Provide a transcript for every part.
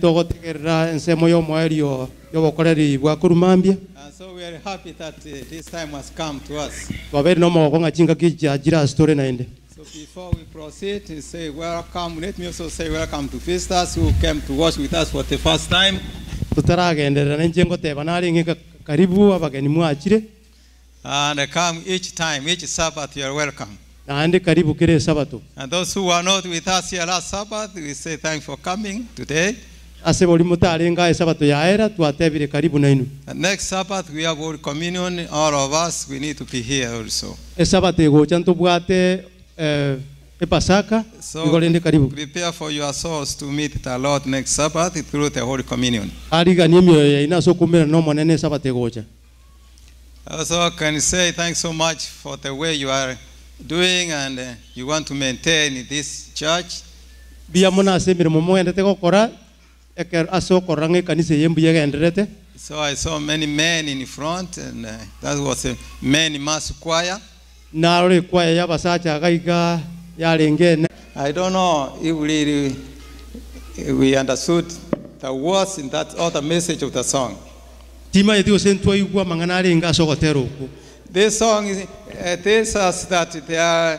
togotegerera ensemo y'omwerio y'obokoreri bwa kurumambia. And so we are happy that this time has come to us. Twabere no mogo ngachinga kijajira story naende. So before we proceed to say welcome, let me also say welcome to visitors who came to watch with us for the first time. Tutaragenderera nenjengo teba naringe karibu abageni mwachire. And come each time, each Sabbath you are welcome. Naende karibu kire sabato. And those who are not with us here last Sabbath, we say thanks for coming today. Ase boli mutarenga sabato yaera twatebire karibu nainu. And next Sabbath we have Holy Communion. All of us, we need to be here also. Sabato ego chanto bwate Pasaka. So prepare for your souls to meet the Lord next Sabbath through the Holy Communion. Ariga nimyo ya inaso kumera no monene sabato egocha. Also can say thanks so much for the way you are doing and you want to maintain this church. Bia mona semire momo endete kokora eker aso korange kanise yembu yega enderete. So I saw many men in front and that was a men mass choir. Na ore choir ya basacha gaiga ya lengene. I don't know if we understood the words in that other message of the song. Tima yetu sentwa igwa mangana lenga sokotero ku. This song tells us that there are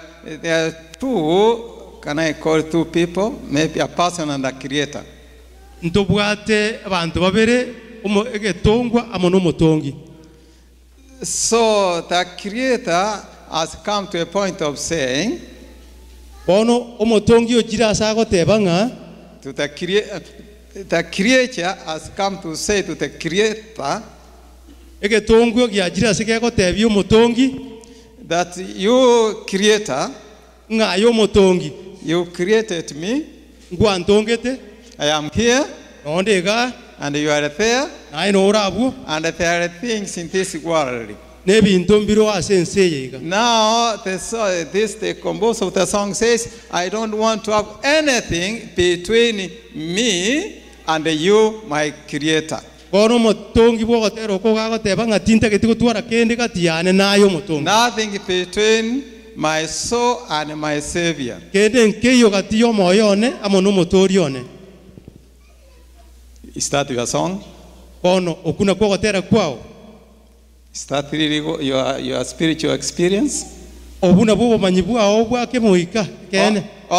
two, can I call two people? Maybe a person and a creator. Ntobwate abantu babere omo egetongwa amono motongi. So the creator has come to a point of saying, bono omotongi ojira sago tebanga to the creature has come to say to the creator, egetongwa gyajira sigeko tebyo motongi, that you creator, nga yo motongi, you created me, ngwa ntongete, I am here, ondega, and you are there, I know rabu, and there are things in this world. Nebi ntombiro asenseye. Now the composer of the song says, I don't want to have anything between me and you, my creator. Nothing between my soul and my Savior. Is that your song? Is that really your spiritual experience? Or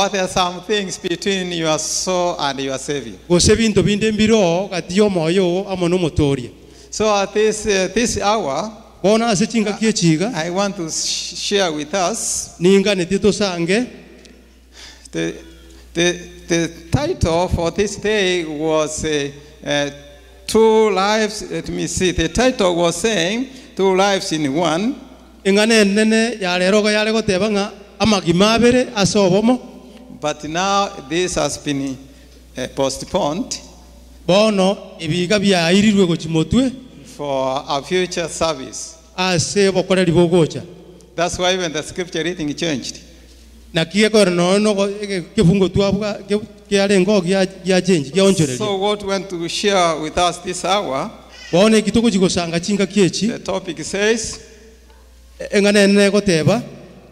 there are some things between your soul and your Savior? So at this hour, I want to share with us the title for this day was Two Lives. Let me see. The title was saying Two Lives in One. But now this has been postponed for our future service. That's why when the scripture reading changed. So what we want to share with us this hour, the topic says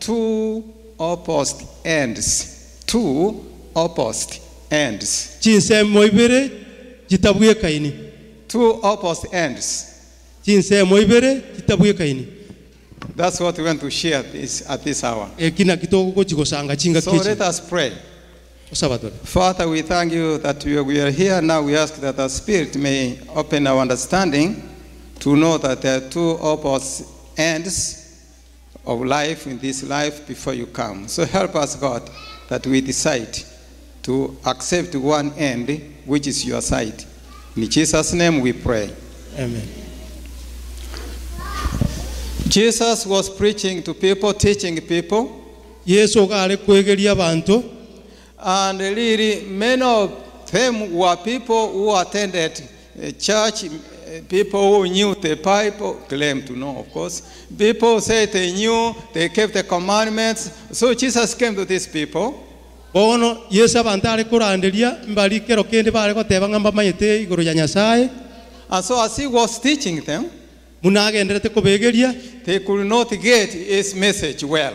two opposite ends. Two opposite ends. Two opposite ends. That's what we want to share at this hour. So let us pray. Father, we thank you that we are here. Now we ask that the Spirit may open our understanding to know that there are two opposite ends of life in this life before you come. So help us, God, that we decide to accept one end, which is your side. In Jesus' name we pray. Amen. Jesus was preaching to people, teaching people. And really, many of them were people who attended church, people who knew the Bible, claimed to know, of course. People said they knew, they kept the commandments. So Jesus came to these people. And so as he was teaching them, they could not get his message well.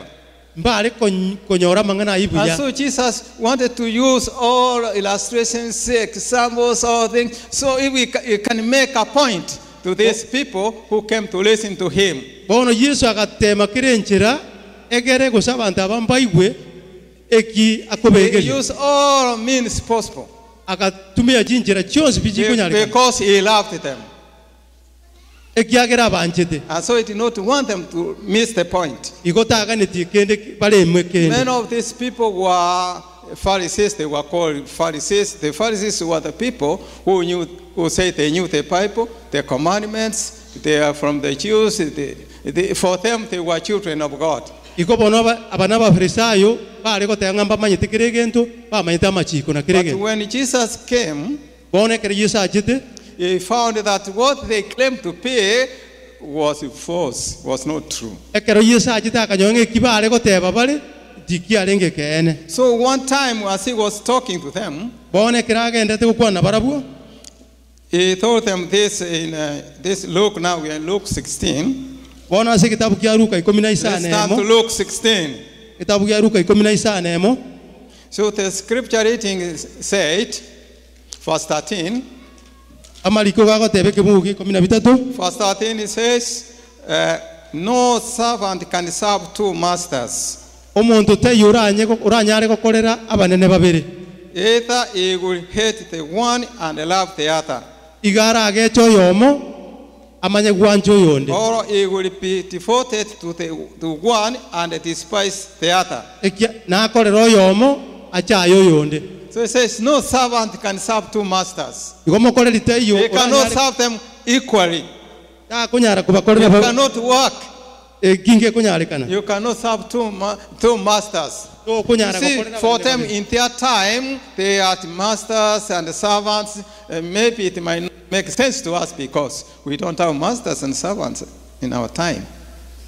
And so Jesus wanted to use all illustrations, examples, all things, so if we can make a point to these people who came to listen to him. He used all means possible because he loved them. And so he did not want them to miss the point. Many of these people were Pharisees. They were called Pharisees. The Pharisees were the people who say they knew the Bible, the commandments. They are from the Jews. For them, they were children of God. But when Jesus came, he found that what they claimed to pay was false, was not true. So one time as he was talking to them, he told them this in this Luke. Now we are in Luke 16. Let's start to Luke 16. So the scripture reading said, verse 13. Verse 13 it says, no servant can serve two masters. Either he will hate the one and love the other, or he will be devoted to the one and despise the other. So it says, no servant can serve two masters. He cannot serve them equally. You cannot work. You cannot serve two masters. See, for them in their time, they had masters and servants. Maybe it might not make sense to us because we don't have masters and servants in our time.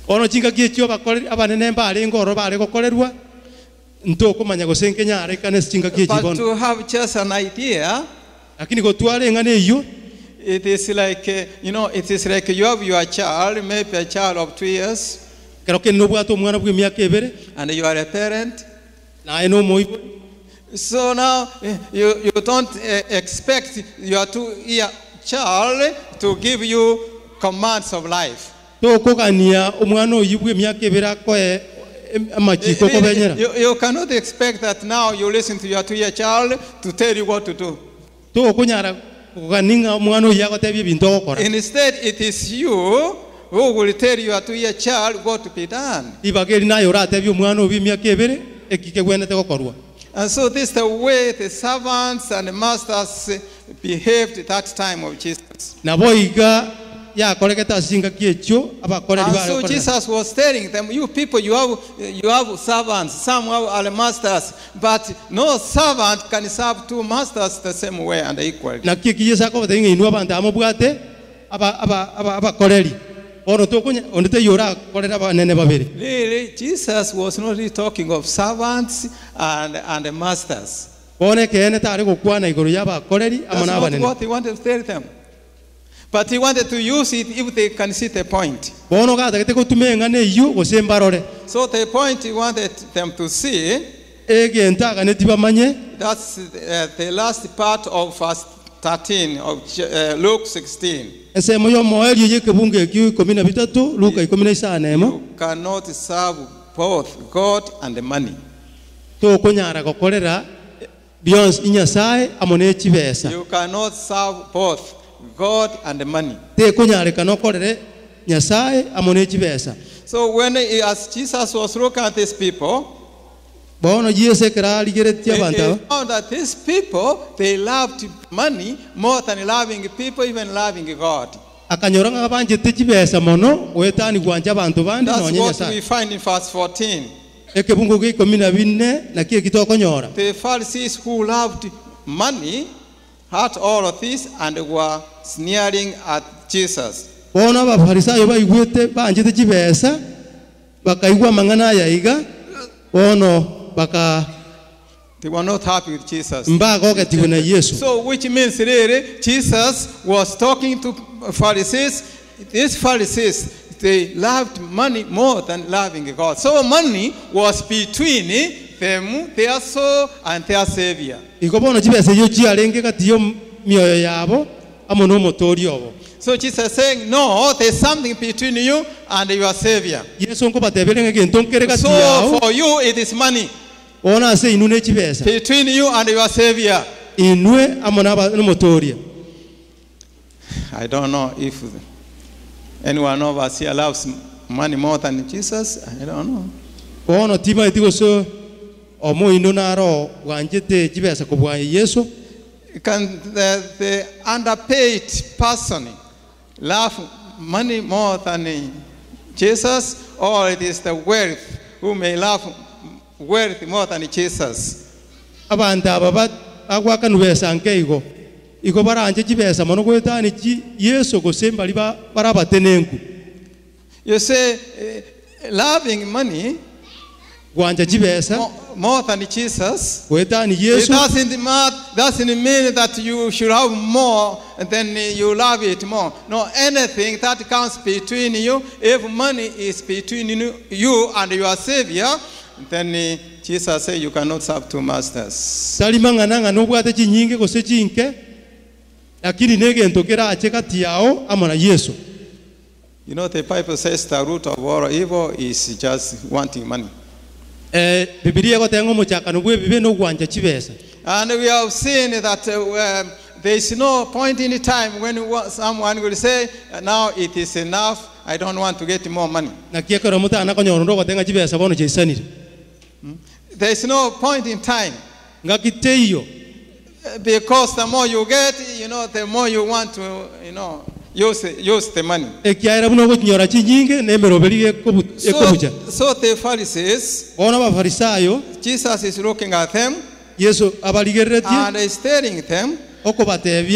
But to have just an idea, it is like, it is like you have your child, maybe a child of 2 years, and you are a parent. So now you don't expect your 2-year child to give you commands of life. You cannot expect that now you listen to your 2-year child to tell you what to do. Instead, it is you who will tell your 2-year child what to be done. And so this is the way the servants and the masters behaved at that time of Jesus. And so Jesus was telling them, you people, you have servants, some are masters, but no servant can serve two masters the same way and equally. Really, Jesus was not really talking of servants and masters. That's what he wanted to tell them. But he wanted to use it if they can see the point. So the point he wanted them to see, that's the last part of verse 13 of Luke 16. You cannot serve both God and money. You cannot serve both God and money. So when as Jesus was looking at these people, he found that these people, they loved money more than loving people, even loving God. That's what we find in verse 14. The Pharisees who loved money heard all of this and were sneering at Jesus. They were not happy with Jesus. So which means really Jesus was talking to Pharisees. These Pharisees, they loved money more than loving God. So money was between them, their soul, and their Savior. So Jesus is saying, no, there's something between you and your Savior. So for you, it is money. Between you and your Savior. I don't know if anyone of us here loves money more than Jesus. I don't know. Can the underpaid person love money more than Jesus, or it is the wealth who may love wealth more than Jesus? You say loving money more than Jesus, it doesn't mean that you should have more and then you love it more. No, anything that comes between you, if money is between you and your Savior, then Jesus said you cannot serve two masters. You know, the Bible says the root of all evil is just wanting money. And we have seen that there is no point in time when someone will say, now it is enough, I don't want to get more money. There is no point in time. Because the more you get, you know, the more you want to, you know, use the money. So the Pharisees, Jesus is looking at them and is telling them,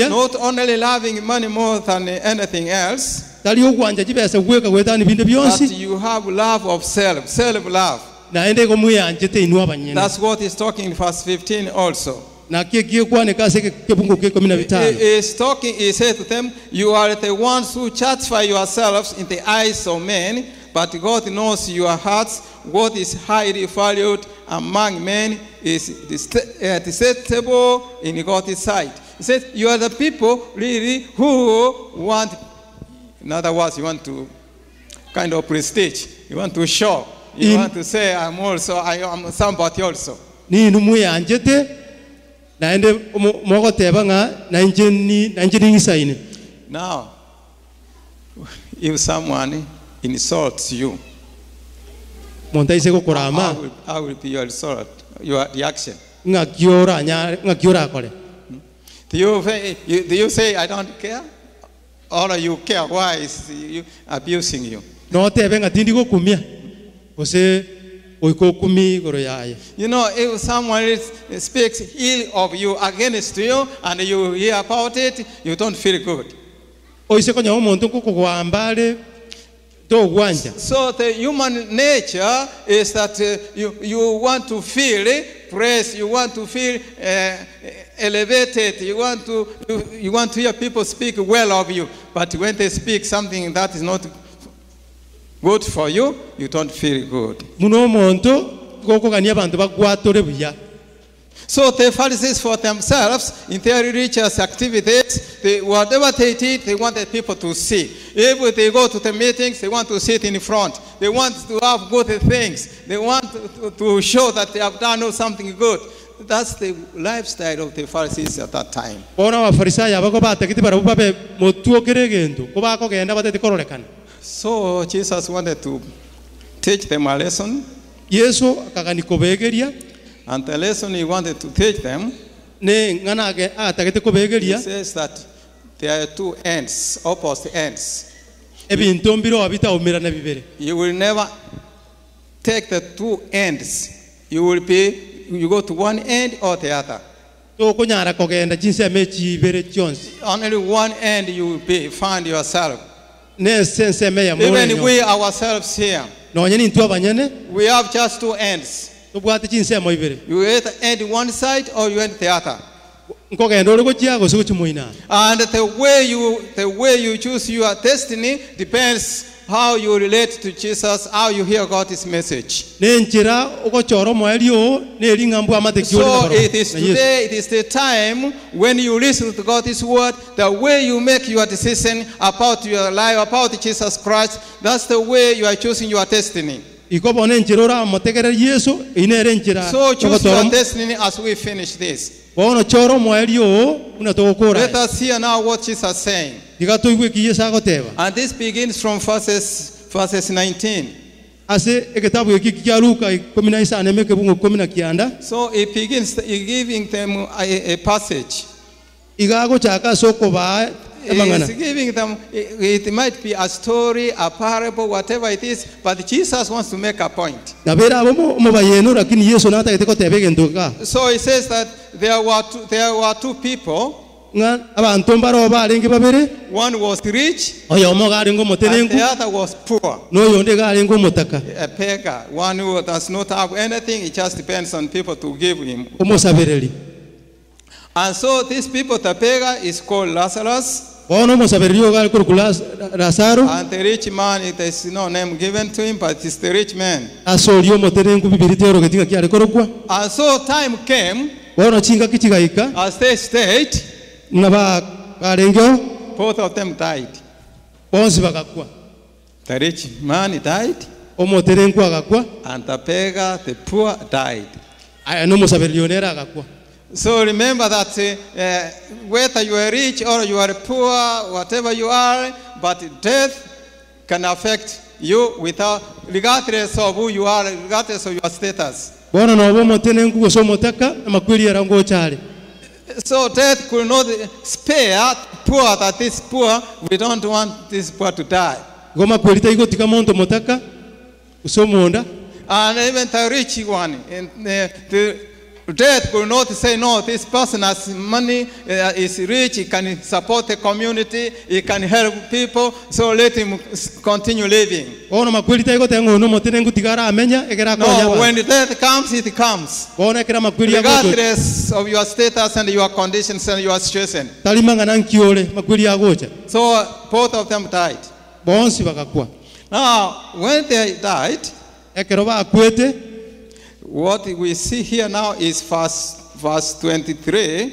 not only loving money more than anything else, but you have love of self-love. That's what he's talking in verse 15 also. He said to them, you are the ones who justify yourselves in the eyes of men, but God knows your hearts. What is highly valued among men is detestable in God's sight. He said, you are the people really who want, in other words, you want to kind of prestige. You want to show. You want to say, I am somebody also. Now, if someone insults you, how will be your insult, your reaction? Do you say, I don't care? Or you care? Why is you abusing you? You know, if someone speaks ill of you, against you, and you hear about it, you don't feel good. So the human nature is that you want to feel praise, you want to feel elevated, you want to hear people speak well of you. But when they speak something that is not good for you, you don't feel good. So the Pharisees for themselves, in their religious activities, whatever they did, they wanted people to see. If they go to the meetings, they want to sit in front. They want to have good things. They want to show that they have done something good. That's the lifestyle of the Pharisees at that time. So Jesus wanted to teach them a lesson. And the lesson he wanted to teach them, he says that there are two ends, opposite ends. You will never take the two ends. You go to one end or the other. Only one end you will find yourself. Even we ourselves here, we have just two ends. You either end one side or you end the other. And the way you choose your destiny depends how you relate to Jesus, how you hear God's message. So it is today, it is the time when you listen to God's word, the way you make your decision about your life, about Jesus Christ, that's the way you are choosing your destiny. So choose your destiny as we finish this. Let us hear now what Jesus is saying. And this begins from verses 19. So it begins giving them a passage. He's giving them, it might be a story, a parable, whatever it is, but Jesus wants to make a point. So he says that there were two people. One was rich, and the other was poor. A beggar, one who does not have anything, it just depends on people to give him. And so these people, the beggar is called Lazarus. And the rich man, there is no name given to him, but it's the rich man. And so time came, as they stayed, both of them died. The rich man died, and the beggar, the poor, died. So remember that whether you are rich or you are poor, whatever you are, but death can affect you without, regardless of who you are, regardless of your status. So death could not spare poor that is poor. We don't want this poor to die. And even the rich one, the death could not say, no, this person has money, is rich, he can support the community, he can help people, so let him continue living. No, when death comes, it comes. Regardless of your status and your conditions and your situation. So both of them died. Now, when they died, what we see here now is verse 23.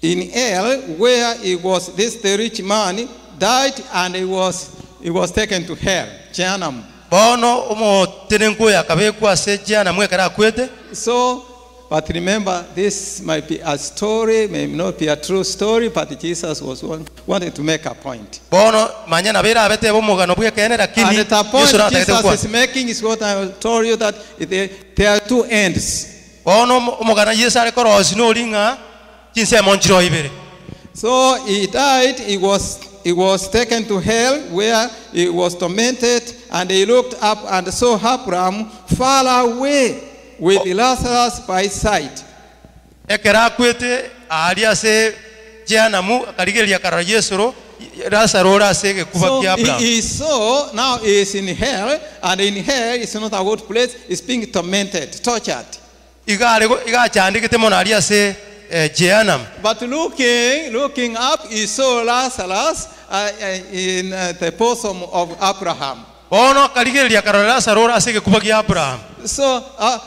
In hell, where it was this the rich man died, and he was taken to hell, Jahannam. So, but remember, this might be a story, may not be a true story, but Jesus was wanting to make a point. And the point Jesus is making is what I told you, that there are two ends. So he died, he was taken to hell where he was tormented, and he looked up and saw Abraham far away with Lazarus by his side. He saw, now he is in hell, and in hell is not a good place, he's being tormented, tortured. But looking up, he saw Lazarus in the bosom of Abraham. So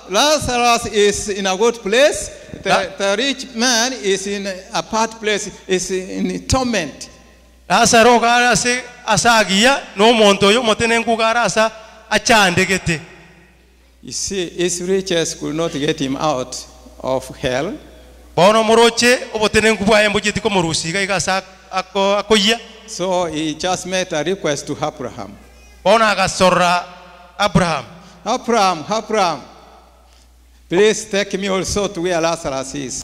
Lazarus is in a good place. The rich man is in a bad place, is in torment. You see, his riches could not get him out of hell. So he just made a request to Abraham. Abraham, please take me also to where Lazarus is.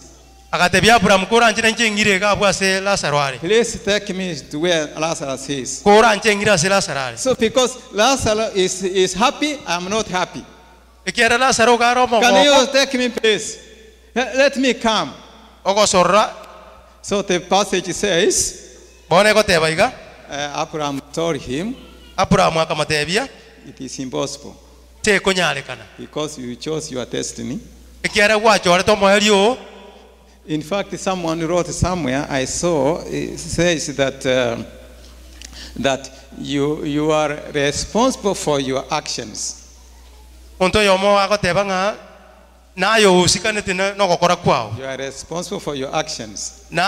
Please take me to where Lazarus is. So because Lazarus is happy, I'm not happy. Can you take me, please? Let me come. So the passage says, Abraham told him, it is impossible, because you chose your destiny. In fact, someone wrote somewhere, I saw, it says that that you are responsible for your actions. You are responsible for your actions. In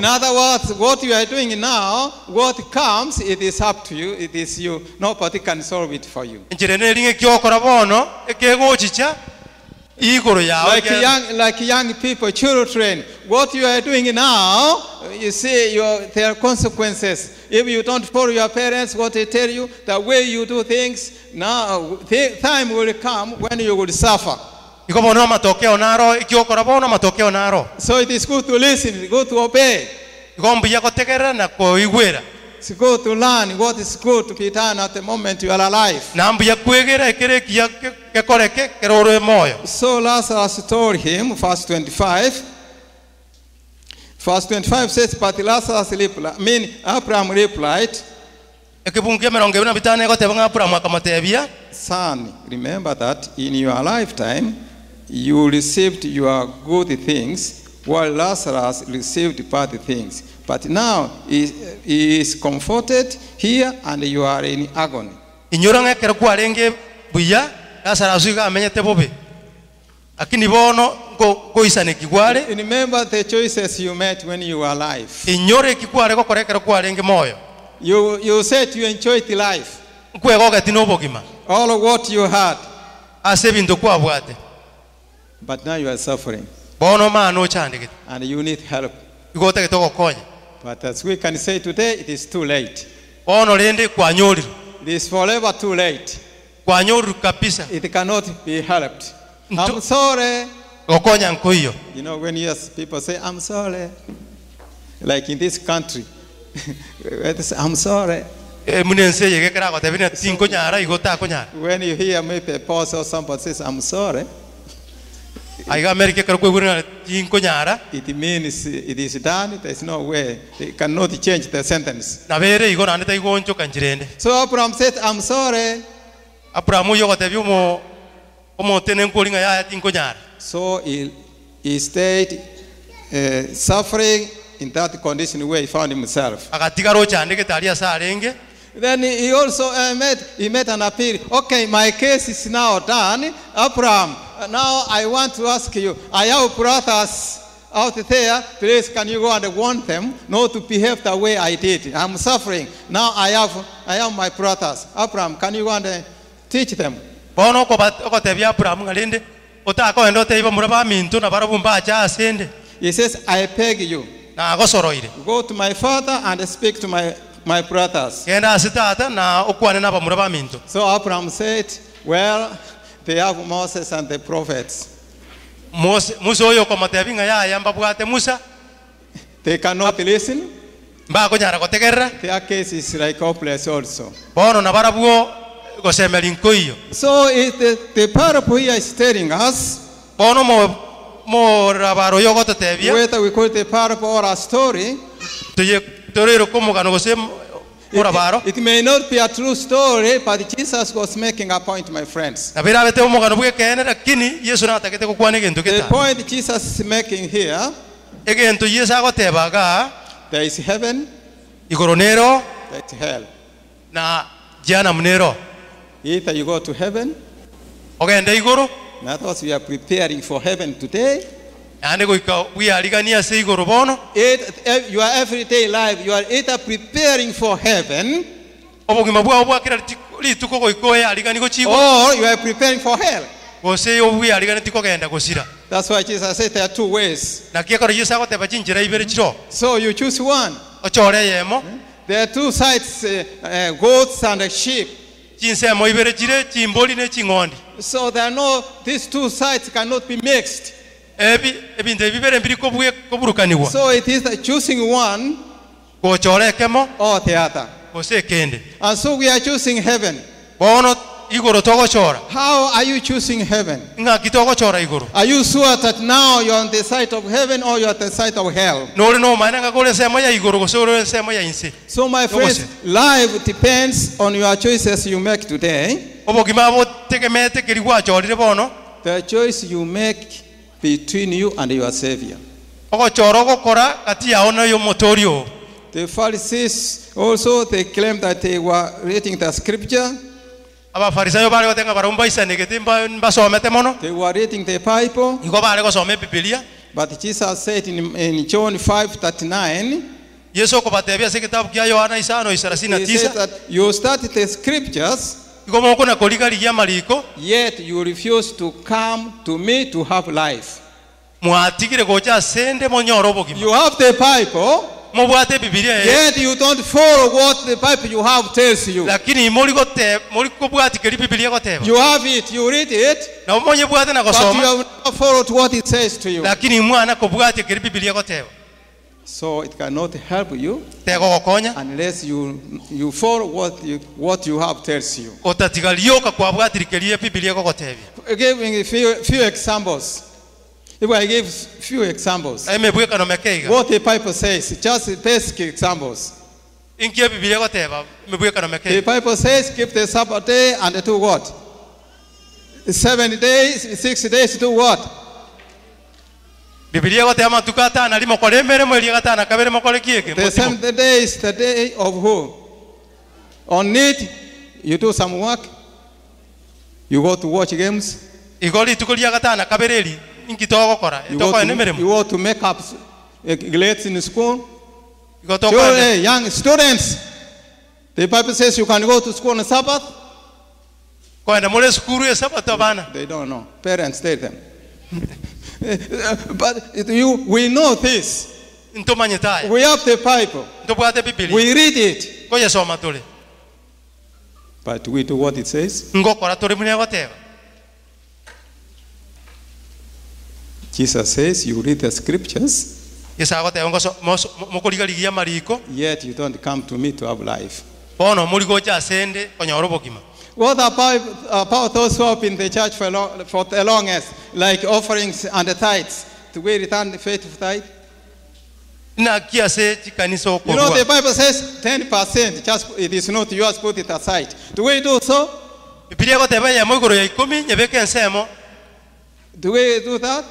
other words, what you are doing now, what comes, it is up to you. It is you. Nobody can solve it for you. Like young people, children, what you are doing now, you see there are consequences. If you don't follow your parents, what they tell you, the way you do things, now time will come when you will suffer. So it is good to listen, good to obey. It's good to learn what is good to be done at the moment you are alive. So Lazarus told him, verse 25. Verse 25 says, but Lazarus replied, Abraham replied, son, remember that in your lifetime you received your good things, while Lazarus received bad things. But now he is comforted here and you are in agony. Remember the choices you made when you were alive. You said you enjoyed life. All of what you had. But now you are suffering. And you need help. But as we can say today, it is too late. It is forever too late. It cannot be helped. I'm sorry. You know, when people say, I'm sorry, like in this country, I'm sorry. When you hear maybe a boss or somebody says, I'm sorry, it means it is done. There is no way. They cannot change the sentence. So Abraham said, I'm sorry. So he stayed suffering in that condition where he found himself. Then he also made an appeal. Okay, my case is now done. Abraham, now I want to ask you, I have brothers out there. Please, can you go and warn them not to behave the way I did? I'm suffering. Now I have my brothers. Abraham, can you go and teach them? He says, I beg you, go to my father and speak to my brothers. So Abraham said, well, they have Moses and the prophets. They cannot listen. Their case is like hopeless also. So the parable here is telling us, whether we call it a parable or a story, it may not be a true story, but Jesus was making a point, my friends. The point Jesus is making here, there is heaven, there is hell. Either you go to heaven, in other words, we are preparing for heaven today. Your everyday life, you are either preparing for heaven, or you are preparing for hell. That's why Jesus said there are two ways. So you choose one. There are two sides, goats and sheep. So there are these two sides cannot be mixed. So it is choosing one or the other. And so we are choosing heaven. How are you choosing heaven? Are you sure that now you are on the side of heaven or you are on the side of hell? So my friends, life depends on your choices you make today. The choice you make between you and your Savior. The Pharisees also, they claimed that they were reading the scripture. They were reading the Bible. But Jesus said in John 5:39, he said that you started the scriptures, yet you refuse to come to me to have life. You have the Bible, yet you don't follow what the Bible you have tells you. You have it, you read it, but you have not followed what it says to you. So it cannot help you unless you follow what you have tells you. Giving a few examples. If I give few examples, what the Bible says, just basic examples. The Bible says, keep the Sabbath day and do what? 7 days, 6 days, do what? The 7th day is the day of who? On it, you do some work. You go to watch games. You go to make up grades in school. Sure, young students, the Bible says you can go to school on Sabbath. They don't know. Parents tell them. But we know this. We have the Bible. We read it. But we do what it says. Jesus says you read the scriptures, yet you don't come to me to have life. What about those who have been in the church for the longest, like offerings and the tithes? Do we return the faithful tithe? You know, the Bible says 10%, just it is not yours, put it aside. Do we do so? Do we do that?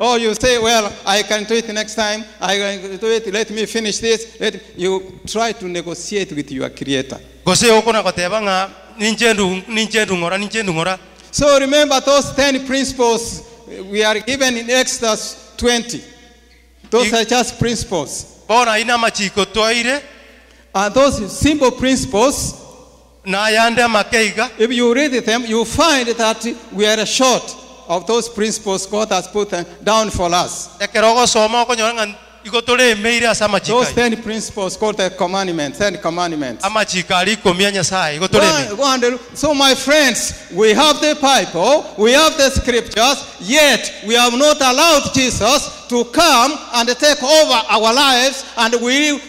Oh, you say, well, I can do it next time. I can do it. Let me finish this. You try to negotiate with your Creator. So remember those 10 principles we are given in Exodus 20. Those are just principles. And those simple principles, if you read them, you find that we are short of those principles God has put down for us. Those 10 principles called the commandments, 10 commandments. So my friends, we have the Bible, we have the scriptures, yet we have not allowed Jesus to come and take over our lives and we live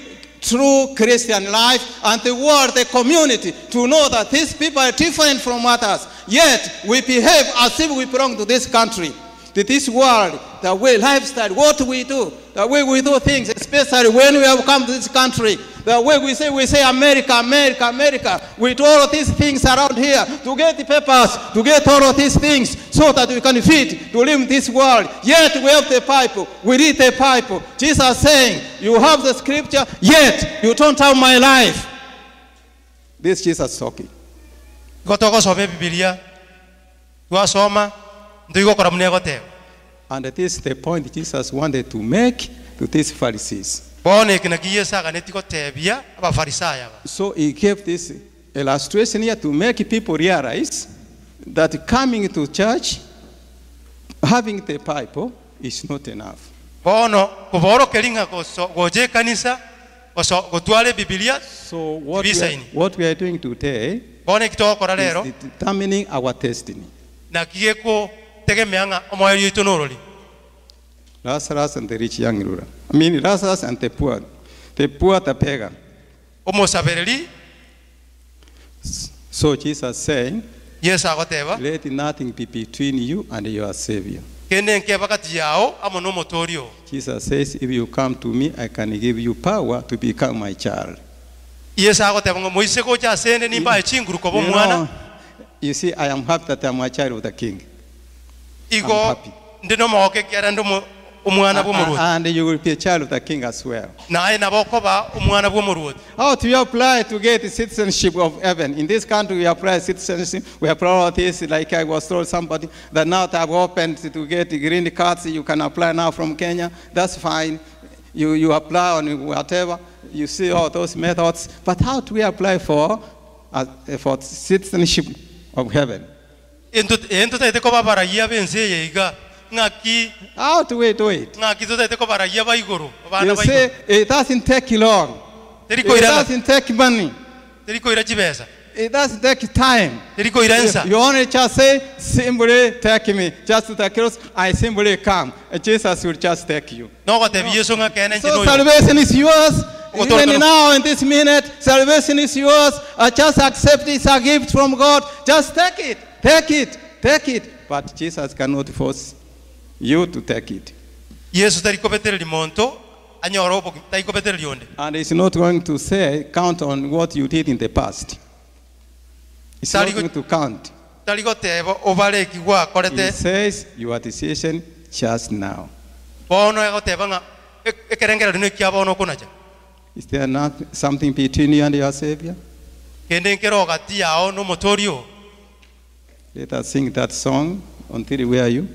true Christian life and the world, the community, to know that these people are different from others. Yet we behave as if we belong to this country, to this world, the way lifestyle, what we do, the way we do things, especially when we have come to this country, the way we say America, America, America. We do all of these things around here to get the papers, to get all of these things so that we can fit to live in this world. Yet we have the Bible, we read the Bible. Jesus saying, you have the scripture, yet you don't have my life. This Jesus talking. And this is the point Jesus wanted to make to these Pharisees. So he gave this illustration here to make people realize that coming to church, having the Bible is not enough. So what we are doing today is determining our destiny. Lazarus and the rich young ruler. I mean, Lazarus and the poor, the beggar. So Jesus saying, let nothing be between you and your Savior. Jesus says, if you come to me, I can give you power to become my child. You see, I am happy that I am a child of the King. I'm happy. And you will be a child of the king as well. How do you apply to get the citizenship of heaven? In this country, we apply citizenship. We have priorities, like I was told somebody, that now they have opened to get the green cards. You can apply now from Kenya. That's fine. You apply on whatever. You see all those methods. But how do we apply for citizenship of heaven? How do we do it? You say it doesn't take long. It doesn't take money. It doesn't take time. You only just say, simply take me. Just to the cross, I simply come. Jesus will just take you. So salvation is yours. Even now in this minute, salvation is yours. Just accept it. It's a gift from God. Just take it. Take it. Take it. But Jesus cannot force you to take it. And it's not going to say, count on what you did in the past. It's not going to count. It says your decision just now. Is there not something between you and your Savior? Let us sing that song until where are you?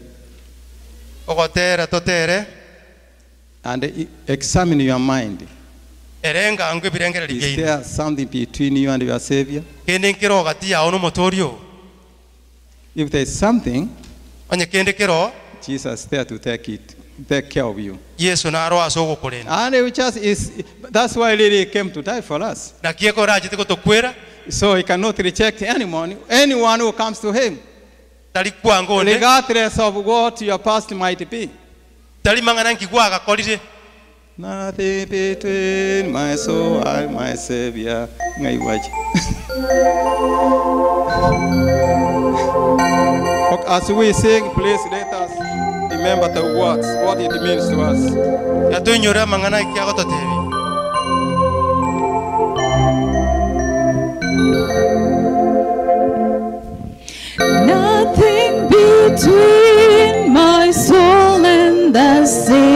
And examine your mind. Is there something between you and your Savior? If there is something, Jesus is there to take care of you. And that's why he came to die for us. So he cannot reject anyone who comes to him, regardless of what your past might be. Nothing between my soul and my Savior. As we sing, please let us remember the words, what it means to us. Nothing between my soul and the Savior.